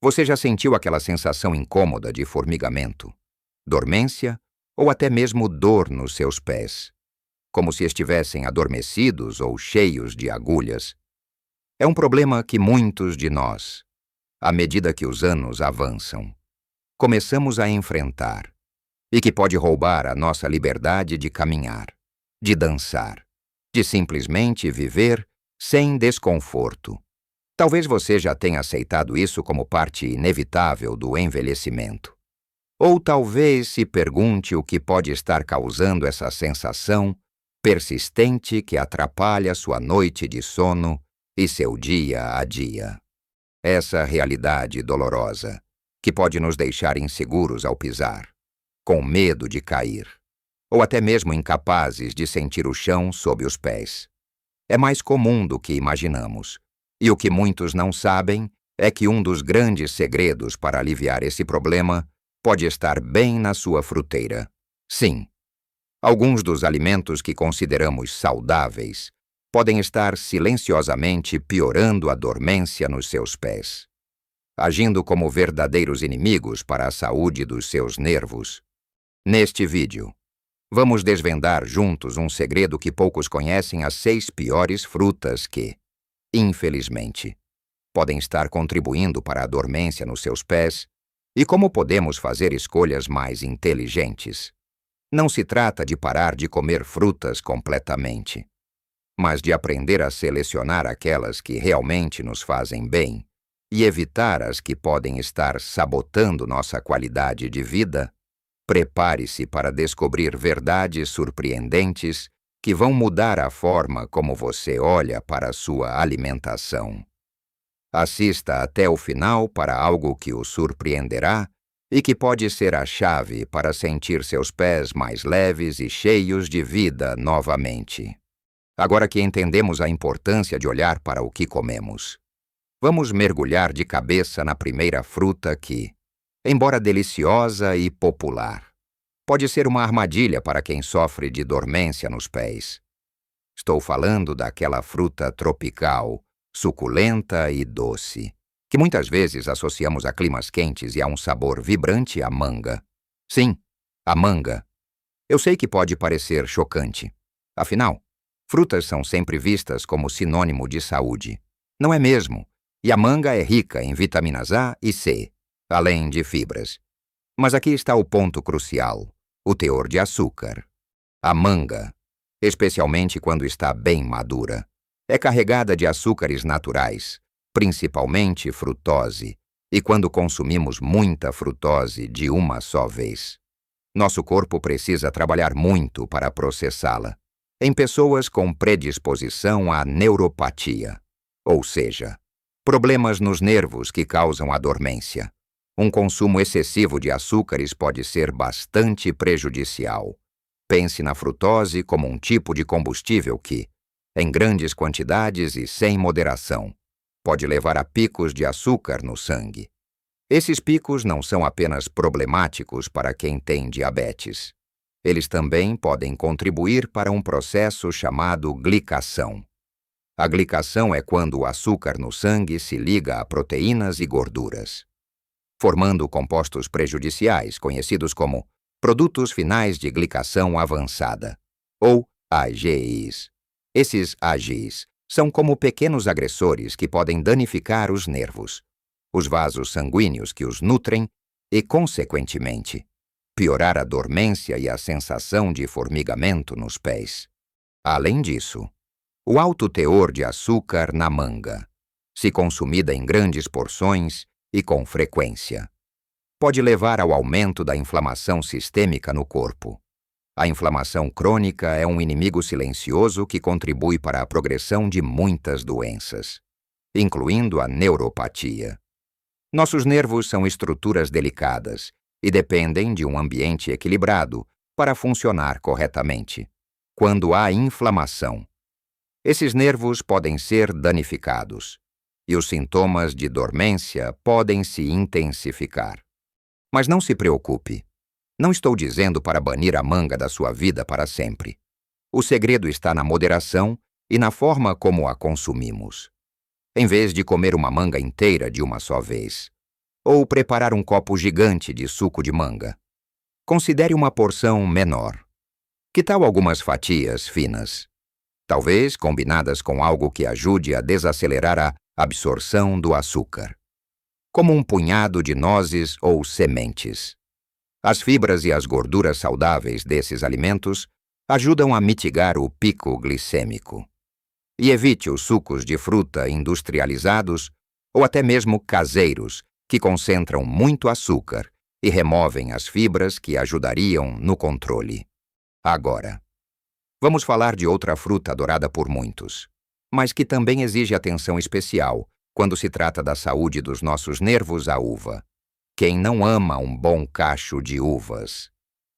Você já sentiu aquela sensação incômoda de formigamento, dormência ou até mesmo dor nos seus pés, como se estivessem adormecidos ou cheios de agulhas? É um problema que muitos de nós, à medida que os anos avançam, começamos a enfrentar e que pode roubar a nossa liberdade de caminhar, de dançar, de simplesmente viver sem desconforto. Talvez você já tenha aceitado isso como parte inevitável do envelhecimento. Ou talvez se pergunte o que pode estar causando essa sensação persistente que atrapalha sua noite de sono e seu dia a dia. Essa realidade dolorosa, que pode nos deixar inseguros ao pisar, com medo de cair, ou até mesmo incapazes de sentir o chão sob os pés. É mais comum do que imaginamos. E o que muitos não sabem é que um dos grandes segredos para aliviar esse problema pode estar bem na sua fruteira. Sim, alguns dos alimentos que consideramos saudáveis podem estar silenciosamente piorando a dormência nos seus pés, agindo como verdadeiros inimigos para a saúde dos seus nervos. Neste vídeo, vamos desvendar juntos um segredo que poucos conhecem: as 6 piores frutas que, infelizmente, podem estar contribuindo para a dormência nos seus pés e como podemos fazer escolhas mais inteligentes. Não se trata de parar de comer frutas completamente, mas de aprender a selecionar aquelas que realmente nos fazem bem e evitar as que podem estar sabotando nossa qualidade de vida. Prepare-se para descobrir verdades surpreendentes que vão mudar a forma como você olha para a sua alimentação. Assista até o final para algo que o surpreenderá e que pode ser a chave para sentir seus pés mais leves e cheios de vida novamente. Agora que entendemos a importância de olhar para o que comemos, vamos mergulhar de cabeça na primeira fruta que, embora deliciosa e popular, pode ser uma armadilha para quem sofre de dormência nos pés. Estou falando daquela fruta tropical, suculenta e doce, que muitas vezes associamos a climas quentes e a um sabor vibrante: a manga. Sim, a manga. Eu sei que pode parecer chocante. Afinal, frutas são sempre vistas como sinônimo de saúde. Não é mesmo? E a manga é rica em vitaminas A e C, além de fibras. Mas aqui está o ponto crucial: o teor de açúcar. A manga, especialmente quando está bem madura, é carregada de açúcares naturais, principalmente frutose, e quando consumimos muita frutose de uma só vez, nosso corpo precisa trabalhar muito para processá-la. Em pessoas com predisposição à neuropatia, ou seja, problemas nos nervos que causam a dormência, um consumo excessivo de açúcares pode ser bastante prejudicial. Pense na frutose como um tipo de combustível que, em grandes quantidades e sem moderação, pode levar a picos de açúcar no sangue. Esses picos não são apenas problemáticos para quem tem diabetes. Eles também podem contribuir para um processo chamado glicação. A glicação é quando o açúcar no sangue se liga a proteínas e gorduras, formando compostos prejudiciais conhecidos como produtos finais de glicação avançada, ou AGIs. Esses AGIs são como pequenos agressores que podem danificar os nervos, os vasos sanguíneos que os nutrem e, consequentemente, piorar a dormência e a sensação de formigamento nos pés. Além disso, o alto teor de açúcar na manga, se consumida em grandes porções e com frequência, pode levar ao aumento da inflamação sistêmica no corpo. A inflamação crônica é um inimigo silencioso que contribui para a progressão de muitas doenças, incluindo a neuropatia. Nossos nervos são estruturas delicadas e dependem de um ambiente equilibrado para funcionar corretamente. Quando há inflamação, esses nervos podem ser danificados e os sintomas de dormência podem se intensificar. Mas não se preocupe. Não estou dizendo para banir a manga da sua vida para sempre. O segredo está na moderação e na forma como a consumimos. Em vez de comer uma manga inteira de uma só vez, ou preparar um copo gigante de suco de manga. Considere uma porção menor. Que tal algumas fatias finas? Talvez combinadas com algo que ajude a desacelerar a absorção do açúcar, como um punhado de nozes ou sementes. As fibras e as gorduras saudáveis desses alimentos ajudam a mitigar o pico glicêmico. E evite os sucos de fruta industrializados ou até mesmo caseiros, que concentram muito açúcar e removem as fibras que ajudariam no controle. Agora, vamos falar de outra fruta adorada por muitos, mas que também exige atenção especial quando se trata da saúde dos nossos nervos, a uva. Quem não ama um bom cacho de uvas?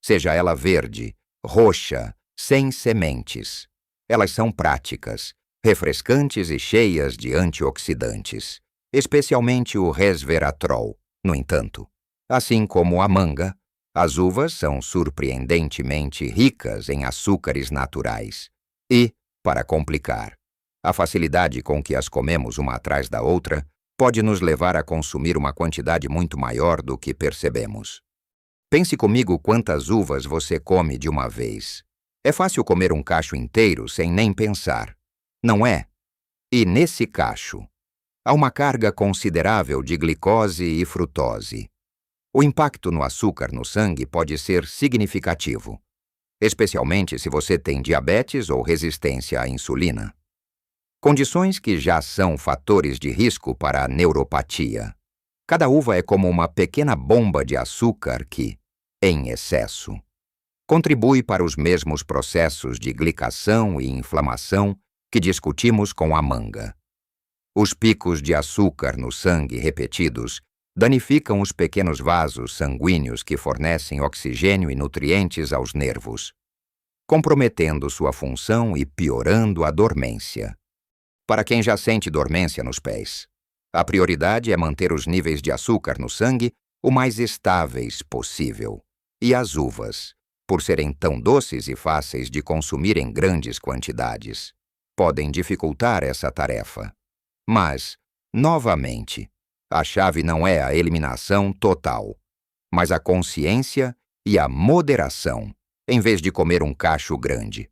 Seja ela verde, roxa, sem sementes. Elas são práticas, refrescantes e cheias de antioxidantes, especialmente o resveratrol. No entanto, assim como a manga, as uvas são surpreendentemente ricas em açúcares naturais. E, para complicar, a facilidade com que as comemos uma atrás da outra pode nos levar a consumir uma quantidade muito maior do que percebemos. Pense comigo quantas uvas você come de uma vez. É fácil comer um cacho inteiro sem nem pensar, não é? E nesse cacho, há uma carga considerável de glicose e frutose. O impacto no açúcar no sangue pode ser significativo, especialmente se você tem diabetes ou resistência à insulina. Condições que já são fatores de risco para a neuropatia. Cada uva é como uma pequena bomba de açúcar que, em excesso, contribui para os mesmos processos de glicação e inflamação que discutimos com a manga. Os picos de açúcar no sangue repetidos danificam os pequenos vasos sanguíneos que fornecem oxigênio e nutrientes aos nervos, comprometendo sua função e piorando a dormência. Para quem já sente dormência nos pés, a prioridade é manter os níveis de açúcar no sangue o mais estáveis possível. E as uvas, por serem tão doces e fáceis de consumir em grandes quantidades, podem dificultar essa tarefa. Mas, novamente, a chave não é a eliminação total, mas a consciência e a moderação, em vez de comer um cacho grande.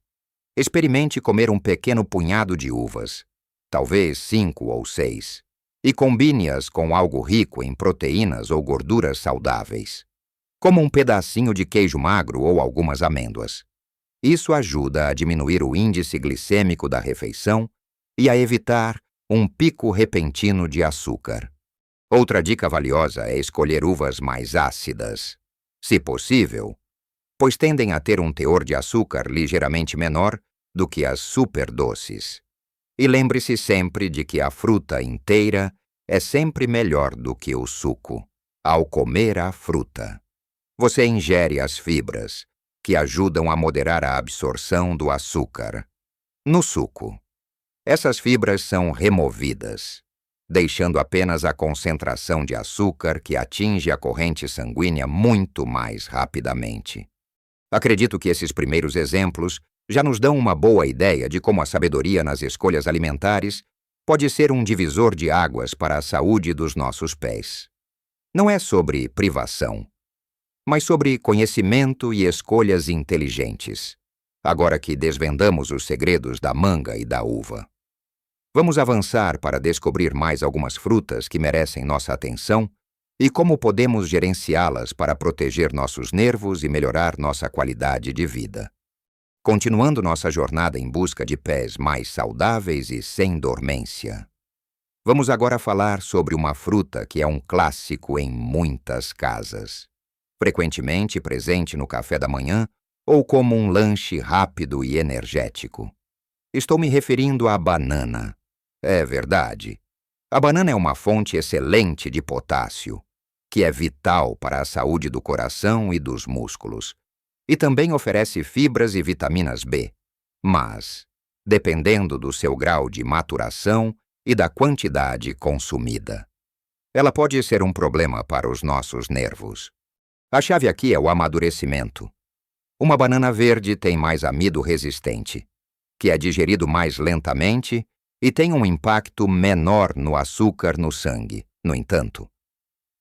Experimente comer um pequeno punhado de uvas, talvez 5 ou 6, e combine-as com algo rico em proteínas ou gorduras saudáveis, como um pedacinho de queijo magro ou algumas amêndoas. Isso ajuda a diminuir o índice glicêmico da refeição e a evitar um pico repentino de açúcar. Outra dica valiosa é escolher uvas mais ácidas, se possível, pois tendem a ter um teor de açúcar ligeiramente menor do que as superdoces. E lembre-se sempre de que a fruta inteira é sempre melhor do que o suco. Ao comer a fruta, você ingere as fibras, que ajudam a moderar a absorção do açúcar. No suco, essas fibras são removidas, deixando apenas a concentração de açúcar que atinge a corrente sanguínea muito mais rapidamente. Acredito que esses primeiros exemplos já nos dão uma boa ideia de como a sabedoria nas escolhas alimentares pode ser um divisor de águas para a saúde dos nossos pés. Não é sobre privação, mas sobre conhecimento e escolhas inteligentes, agora que desvendamos os segredos da manga e da uva. Vamos avançar para descobrir mais algumas frutas que merecem nossa atenção e como podemos gerenciá-las para proteger nossos nervos e melhorar nossa qualidade de vida. Continuando nossa jornada em busca de pés mais saudáveis e sem dormência. Vamos agora falar sobre uma fruta que é um clássico em muitas casas, frequentemente presente no café da manhã ou como um lanche rápido e energético. Estou me referindo à banana. É verdade. A banana é uma fonte excelente de potássio, que é vital para a saúde do coração e dos músculos. E também oferece fibras e vitaminas B, mas, dependendo do seu grau de maturação e da quantidade consumida, ela pode ser um problema para os nossos nervos. A chave aqui é o amadurecimento. Uma banana verde tem mais amido resistente, que é digerido mais lentamente e tem um impacto menor no açúcar no sangue. No entanto,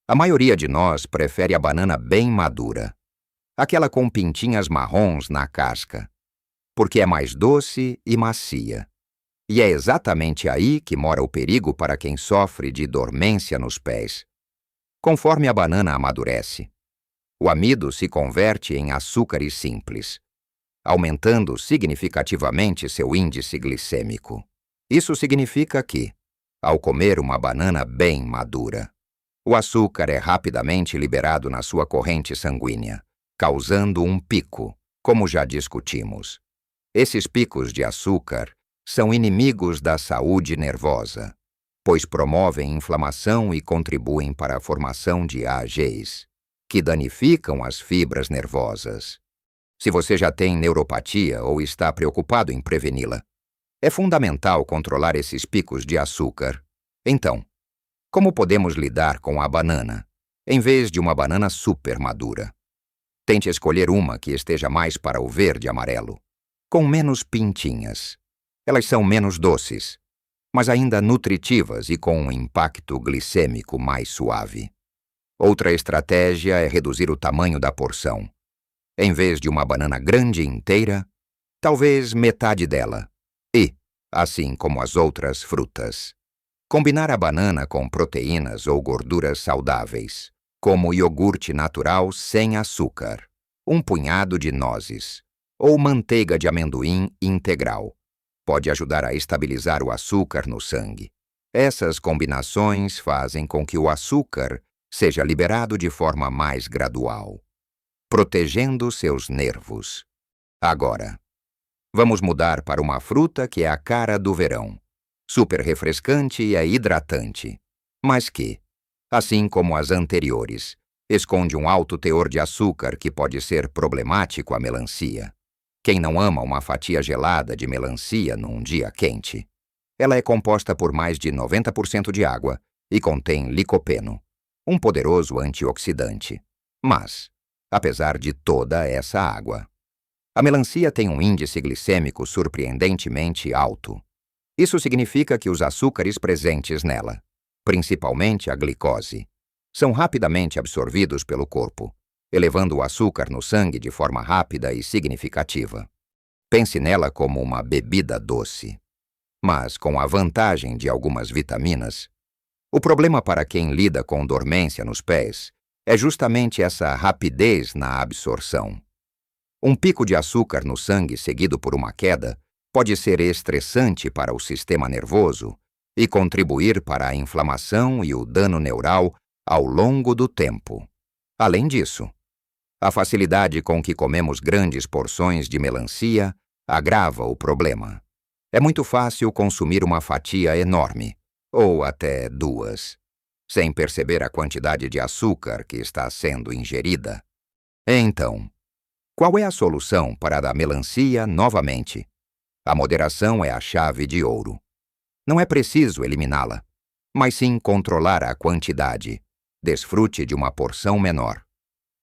A maioria de nós prefere a banana bem madura, aquela com pintinhas marrons na casca, porque é mais doce e macia. E é exatamente aí que mora o perigo para quem sofre de dormência nos pés. Conforme a banana amadurece, o amido se converte em açúcares simples, aumentando significativamente seu índice glicêmico. Isso significa que, ao comer uma banana bem madura, o açúcar é rapidamente liberado na sua corrente sanguínea, causando um pico, como já discutimos. Esses picos de açúcar são inimigos da saúde nervosa, pois promovem inflamação e contribuem para a formação de AGs, que danificam as fibras nervosas. Se você já tem neuropatia ou está preocupado em preveni-la, é fundamental controlar esses picos de açúcar. Então, como podemos lidar com a banana, em vez de uma banana super madura? Tente escolher uma que esteja mais para o verde-amarelo, com menos pintinhas. Elas são menos doces, mas ainda nutritivas e com um impacto glicêmico mais suave. Outra estratégia é reduzir o tamanho da porção. Em vez de uma banana grande inteira, talvez metade dela. E, assim como as outras frutas, combinar a banana com proteínas ou gorduras saudáveis, como iogurte natural sem açúcar, um punhado de nozes, ou manteiga de amendoim integral. Pode ajudar a estabilizar o açúcar no sangue. Essas combinações fazem com que o açúcar seja liberado de forma mais gradual, protegendo seus nervos. Agora, vamos mudar para uma fruta que é a cara do verão. Super refrescante e é hidratante, mas que, assim como as anteriores, esconde um alto teor de açúcar que pode ser problemático à melancia. Quem não ama uma fatia gelada de melancia num dia quente? Ela é composta por mais de 90% de água e contém licopeno, um poderoso antioxidante. Mas, apesar de toda essa água, a melancia tem um índice glicêmico surpreendentemente alto. Isso significa que os açúcares presentes nela, principalmente a glicose, são rapidamente absorvidos pelo corpo, elevando o açúcar no sangue de forma rápida e significativa. Pense nela como uma bebida doce, mas com a vantagem de algumas vitaminas. O problema para quem lida com dormência nos pés é justamente essa rapidez na absorção. Um pico de açúcar no sangue seguido por uma queda pode ser estressante para o sistema nervoso e contribuir para a inflamação e o dano neural ao longo do tempo. Além disso, a facilidade com que comemos grandes porções de melancia agrava o problema. É muito fácil consumir uma fatia enorme, ou até duas, sem perceber a quantidade de açúcar que está sendo ingerida. Então, qual é a solução para a melancia novamente? A moderação é a chave de ouro. Não é preciso eliminá-la, mas sim controlar a quantidade. Desfrute de uma porção menor,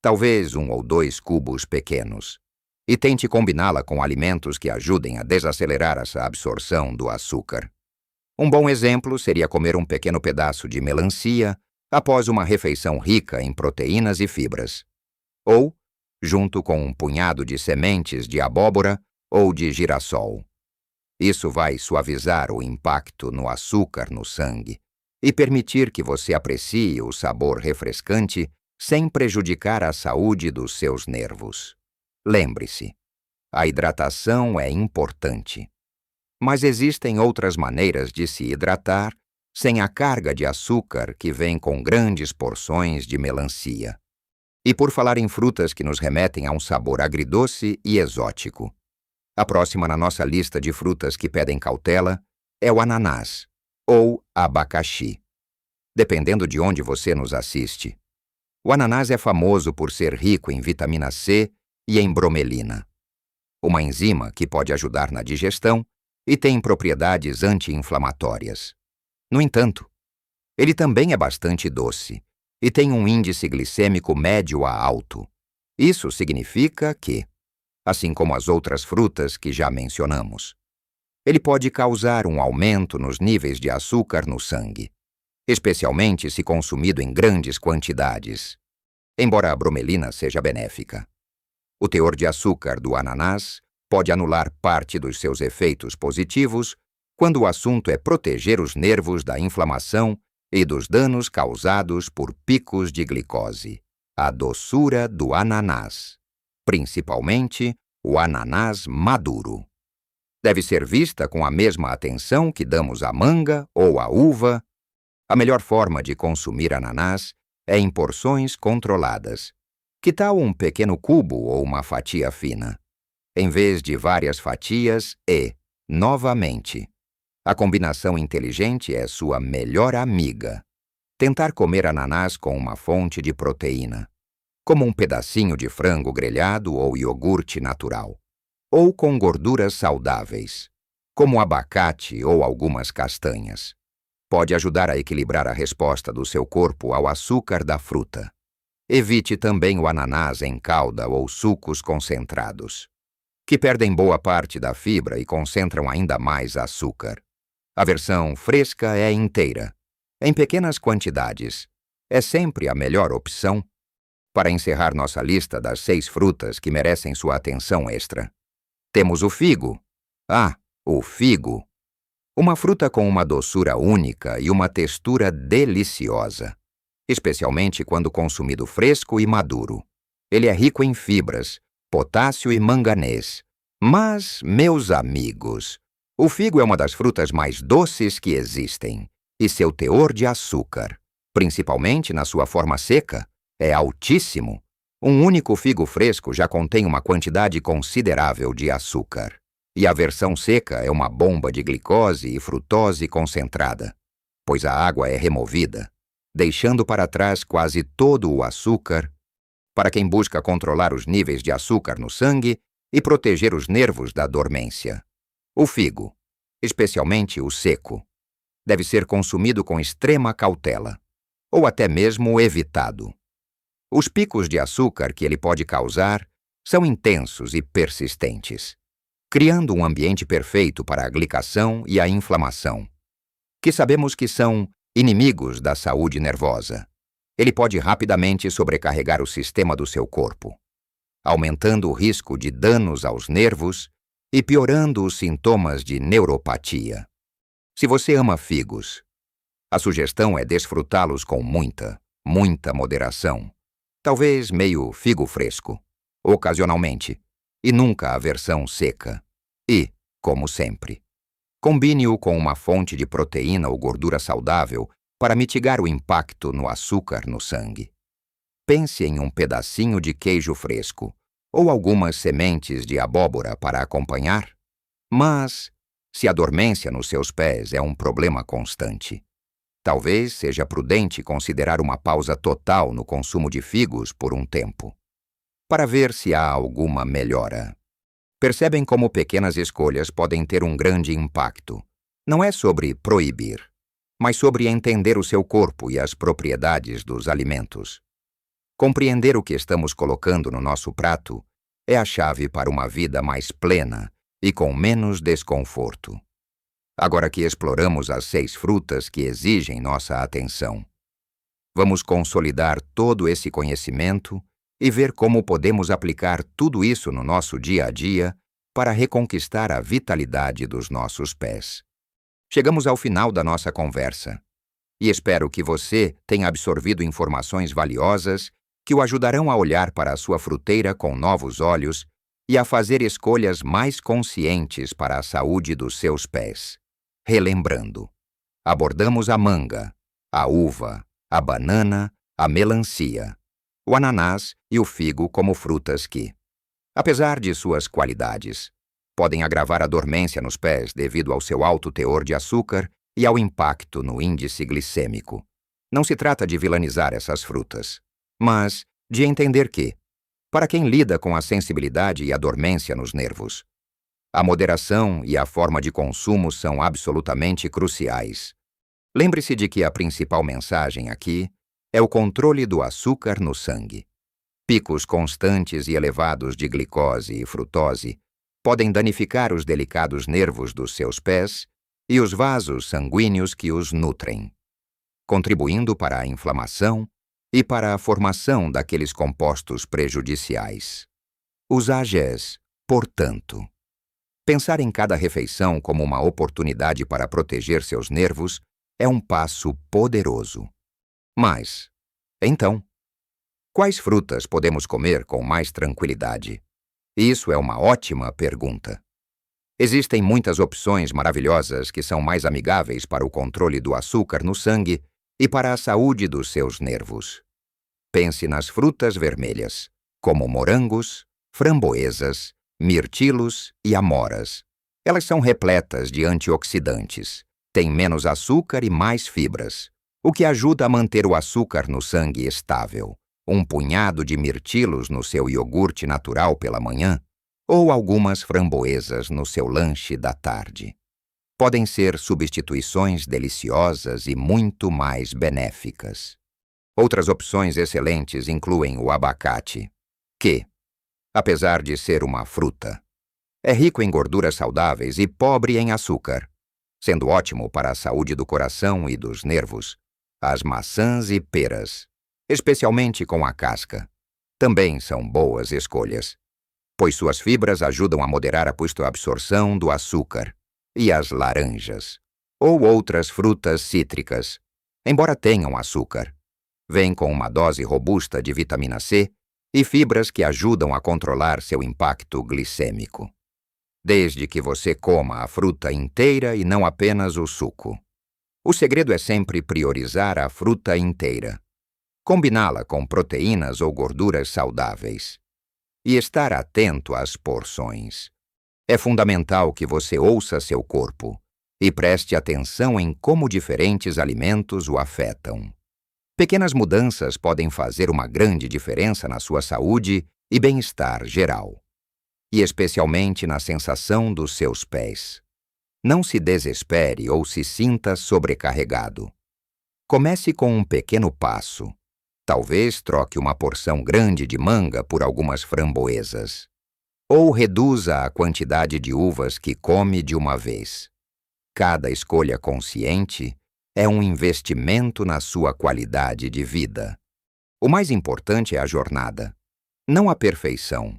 talvez 1 ou 2 cubos pequenos, e tente combiná-la com alimentos que ajudem a desacelerar essa absorção do açúcar. Um bom exemplo seria comer um pequeno pedaço de melancia após uma refeição rica em proteínas e fibras, ou junto com um punhado de sementes de abóbora ou de girassol. Isso vai suavizar o impacto no açúcar no sangue e permitir que você aprecie o sabor refrescante sem prejudicar a saúde dos seus nervos. Lembre-se, a hidratação é importante, mas existem outras maneiras de se hidratar sem a carga de açúcar que vem com grandes porções de melancia. E por falar em frutas que nos remetem a um sabor agridoce e exótico, a próxima na nossa lista de frutas que pedem cautela é o ananás, ou abacaxi, dependendo de onde você nos assiste. O ananás é famoso por ser rico em vitamina C e em bromelina, uma enzima que pode ajudar na digestão e tem propriedades anti-inflamatórias. No entanto, ele também é bastante doce e tem um índice glicêmico médio a alto. Isso significa que, assim como as outras frutas que já mencionamos, ele pode causar um aumento nos níveis de açúcar no sangue. especialmente se consumido em grandes quantidades, embora a bromelina seja benéfica. O teor de açúcar do ananás pode anular parte dos seus efeitos positivos quando o assunto é proteger os nervos da inflamação e dos danos causados por picos de glicose. A doçura do ananás, principalmente o ananás maduro, deve ser vista com a mesma atenção que damos à manga ou à uva. A melhor forma de consumir ananás é em porções controladas. Que tal um pequeno cubo ou uma fatia fina, em vez de várias fatias e, novamente, a combinação inteligente é sua melhor amiga. Tentar comer ananás com uma fonte de proteína, como um pedacinho de frango grelhado ou iogurte natural, ou com gorduras saudáveis, como abacate ou algumas castanhas. Pode ajudar a equilibrar a resposta do seu corpo ao açúcar da fruta. Evite também o ananás em calda ou sucos concentrados, que perdem boa parte da fibra e concentram ainda mais açúcar. A versão fresca é inteira, em pequenas quantidades. É sempre a melhor opção. Para encerrar nossa lista das 6 frutas que merecem sua atenção extra, temos o figo. O figo! Uma fruta com uma doçura única e uma textura deliciosa, especialmente quando consumido fresco e maduro. Ele é rico em fibras, potássio e manganês. Mas, meus amigos, o figo é uma das frutas mais doces que existem, e seu teor de açúcar, principalmente na sua forma seca, é altíssimo. Um único figo fresco já contém uma quantidade considerável de açúcar. E a versão seca é uma bomba de glicose e frutose concentrada, pois a água é removida, deixando para trás quase todo o açúcar, para quem busca controlar os níveis de açúcar no sangue e proteger os nervos da dormência. O figo, especialmente o seco, deve ser consumido com extrema cautela, ou até mesmo evitado. Os picos de açúcar que ele pode causar são intensos e persistentes, criando um ambiente perfeito para a glicação e a inflamação, que sabemos que são inimigos da saúde nervosa. Ele pode rapidamente sobrecarregar o sistema do seu corpo, aumentando o risco de danos aos nervos e piorando os sintomas de neuropatia. Se você ama figos, a sugestão é desfrutá-los com muita moderação. Talvez meio figo fresco, ocasionalmente, e nunca a versão seca. E, como sempre, combine-o com uma fonte de proteína ou gordura saudável para mitigar o impacto no açúcar no sangue. Pense em um pedacinho de queijo fresco ou algumas sementes de abóbora para acompanhar. Mas, se a dormência nos seus pés é um problema constante, talvez seja prudente considerar uma pausa total no consumo de figos por um tempo, para ver se há alguma melhora. Percebem como pequenas escolhas podem ter um grande impacto. Não é sobre proibir, mas sobre entender o seu corpo e as propriedades dos alimentos. Compreender o que estamos colocando no nosso prato é a chave para uma vida mais plena e com menos desconforto. Agora que exploramos as 6 frutas que exigem nossa atenção, vamos consolidar todo esse conhecimento e ver como podemos aplicar tudo isso no nosso dia a dia para reconquistar a vitalidade dos nossos pés. Chegamos ao final da nossa conversa e espero que você tenha absorvido informações valiosas que o ajudarão a olhar para a sua fruteira com novos olhos e a fazer escolhas mais conscientes para a saúde dos seus pés. Relembrando, abordamos a manga, a uva, a banana, a melancia, o ananás e o figo como frutas que, apesar de suas qualidades, podem agravar a dormência nos pés devido ao seu alto teor de açúcar e ao impacto no índice glicêmico. Não se trata de vilanizar essas frutas, mas de entender que, para quem lida com a sensibilidade e a dormência nos nervos, a moderação e a forma de consumo são absolutamente cruciais. Lembre-se de que a principal mensagem aqui é o controle do açúcar no sangue. Picos constantes e elevados de glicose e frutose podem danificar os delicados nervos dos seus pés e os vasos sanguíneos que os nutrem. contribuindo para a inflamação e para a formação daqueles compostos prejudiciais. Os AGEs, portanto. Pensar em cada refeição como uma oportunidade para proteger seus nervos é um passo poderoso. Mas, então, quais frutas podemos comer com mais tranquilidade? Isso é uma ótima pergunta. Existem muitas opções maravilhosas que são mais amigáveis para o controle do açúcar no sangue e para a saúde dos seus nervos. Pense nas frutas vermelhas, como morangos, framboesas, mirtilos e amoras. Elas são repletas de antioxidantes, têm menos açúcar e mais fibras, o que ajuda a manter o açúcar no sangue estável. Um punhado de mirtilos no seu iogurte natural pela manhã ou algumas framboesas no seu lanche da tarde. Podem ser substituições deliciosas e muito mais benéficas. Outras opções excelentes incluem o abacate, que, apesar de ser uma fruta, é rico em gorduras saudáveis e pobre em açúcar, sendo ótimo para a saúde do coração e dos nervos. As maçãs e peras, especialmente com a casca, também são boas escolhas, pois suas fibras ajudam a moderar a absorção do açúcar. E as laranjas, ou outras frutas cítricas, embora tenham açúcar, vêm com uma dose robusta de vitamina C e fibras que ajudam a controlar seu impacto glicêmico. Desde que você coma a fruta inteira e não apenas o suco. O segredo é sempre priorizar a fruta inteira, combiná-la com proteínas ou gorduras saudáveis e estar atento às porções. É fundamental que você ouça seu corpo e preste atenção em como diferentes alimentos o afetam. Pequenas mudanças podem fazer uma grande diferença na sua saúde e bem-estar geral, e especialmente na sensação dos seus pés. Não se desespere ou se sinta sobrecarregado. Comece com um pequeno passo. Talvez troque uma porção grande de manga por algumas framboesas. Ou reduza a quantidade de uvas que come de uma vez. Cada escolha consciente é um investimento na sua qualidade de vida. O mais importante é a jornada, não a perfeição.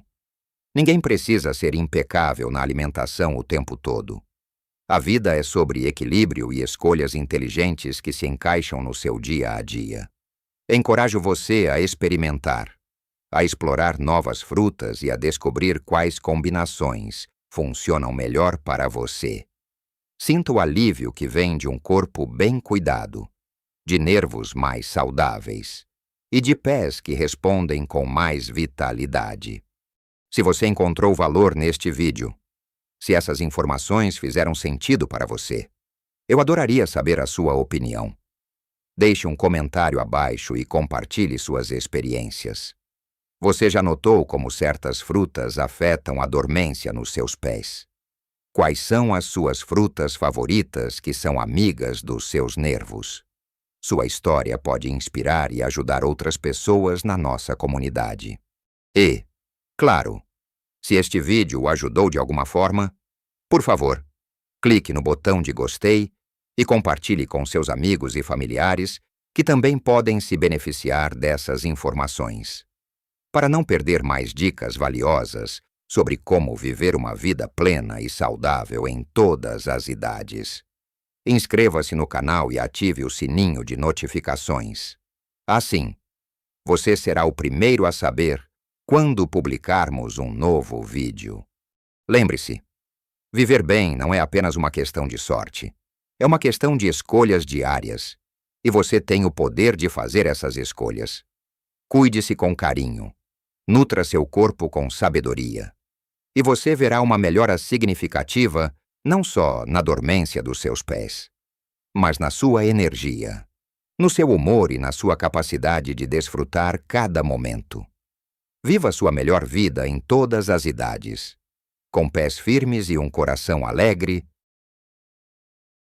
Ninguém precisa ser impecável na alimentação o tempo todo. A vida é sobre equilíbrio e escolhas inteligentes que se encaixam no seu dia a dia. Encorajo você a experimentar, a explorar novas frutas e a descobrir quais combinações funcionam melhor para você. Sinta o alívio que vem de um corpo bem cuidado, de nervos mais saudáveis e de pés que respondem com mais vitalidade. Se você encontrou valor neste vídeo, se essas informações fizeram sentido para você, eu adoraria saber a sua opinião. Deixe um comentário abaixo e compartilhe suas experiências. Você já notou como certas frutas afetam a dormência nos seus pés? Quais são as suas frutas favoritas que são amigas dos seus nervos? Sua história pode inspirar e ajudar outras pessoas na nossa comunidade. E, claro, se este vídeo o ajudou de alguma forma, por favor, clique no botão de gostei e compartilhe com seus amigos e familiares que também podem se beneficiar dessas informações. Para não perder mais dicas valiosas sobre como viver uma vida plena e saudável em todas as idades, inscreva-se no canal e ative o sininho de notificações. Assim, você será o primeiro a saber quando publicarmos um novo vídeo. Lembre-se, viver bem não é apenas uma questão de sorte. É uma questão de escolhas diárias, e você tem o poder de fazer essas escolhas. Cuide-se com carinho. Nutra seu corpo com sabedoria. E você verá uma melhora significativa não só na dormência dos seus pés, mas na sua energia, no seu humor e na sua capacidade de desfrutar cada momento. Viva sua melhor vida em todas as idades, com pés firmes e um coração alegre